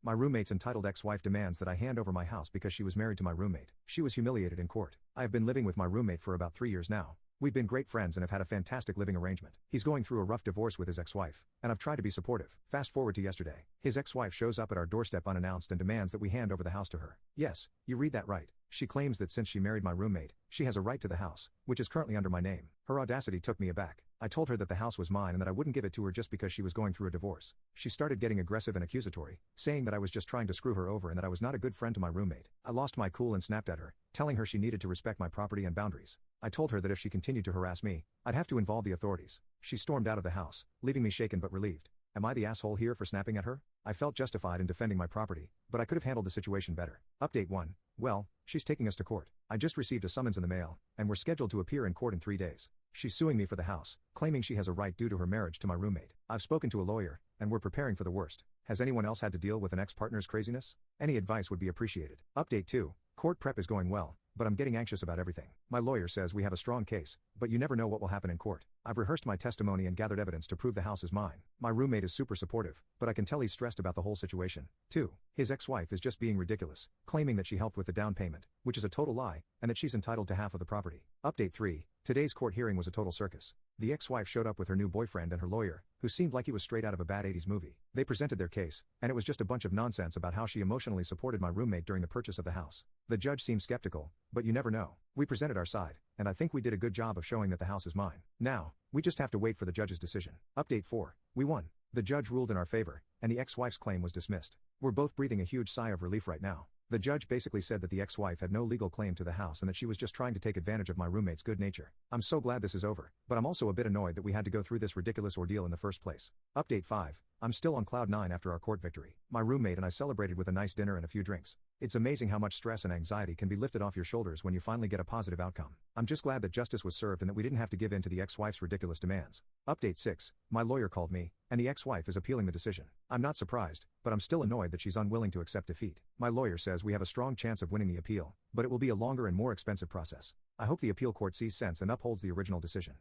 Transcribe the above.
My roommate's entitled ex-wife demands that I hand over my house because she was married to my roommate. She was humiliated in court. I have been living with my roommate for about 3 years now. We've been great friends and have had a fantastic living arrangement. He's going through a rough divorce with his ex-wife, and I've tried to be supportive. Fast forward to yesterday. His ex-wife shows up at our doorstep unannounced and demands that we hand over the house to her. Yes, you read that right. She claims that since she married my roommate, she has a right to the house, which is currently under my name. Her audacity took me aback. I told her that the house was mine and that I wouldn't give it to her just because she was going through a divorce. She started getting aggressive and accusatory, saying that I was just trying to screw her over and that I was not a good friend to my roommate. I lost my cool and snapped at her, telling her she needed to respect my property and boundaries. I told her that if she continued to harass me, I'd have to involve the authorities. She stormed out of the house, leaving me shaken but relieved. Am I the asshole here for snapping at her? I felt justified in defending my property, but I could have handled the situation better. Update 1. Well, she's taking us to court. I just received a summons in the mail, and we're scheduled to appear in court in 3 days. She's suing me for the house, claiming she has a right due to her marriage to my roommate. I've spoken to a lawyer, and we're preparing for the worst. Has anyone else had to deal with an ex-partner's craziness? Any advice would be appreciated. Update 2. Court prep is going well, but I'm getting anxious about everything. My lawyer says we have a strong case, but you never know what will happen in court. I've rehearsed my testimony and gathered evidence to prove the house is mine. My roommate is super supportive, but I can tell he's stressed about the whole situation. 2. His ex-wife is just being ridiculous, claiming that she helped with the down payment, which is a total lie, and that she's entitled to half of the property. Update 3. Today's court hearing was a total circus. The ex-wife showed up with her new boyfriend and her lawyer, who seemed like he was straight out of a bad 80s movie. They presented their case, and it was just a bunch of nonsense about how she emotionally supported my roommate during the purchase of the house. The judge seemed skeptical, but you never know. We presented our side, and I think we did a good job of showing that the house is mine. Now, we just have to wait for the judge's decision. Update 4. We won. The judge ruled in our favor, and the ex-wife's claim was dismissed. We're both breathing a huge sigh of relief right now. The judge basically said that the ex-wife had no legal claim to the house and that she was just trying to take advantage of my roommate's good nature. I'm so glad this is over, but I'm also a bit annoyed that we had to go through this ridiculous ordeal in the first place. Update 5. I'm still on cloud 9 after our court victory. My roommate and I celebrated with a nice dinner and a few drinks. It's amazing how much stress and anxiety can be lifted off your shoulders when you finally get a positive outcome. I'm just glad that justice was served and that we didn't have to give in to the ex-wife's ridiculous demands. Update 6. My lawyer called me, and the ex-wife is appealing the decision. I'm not surprised, but I'm still annoyed that she's unwilling to accept defeat. My lawyer says we have a strong chance of winning the appeal, but it will be a longer and more expensive process. I hope the appeal court sees sense and upholds the original decision.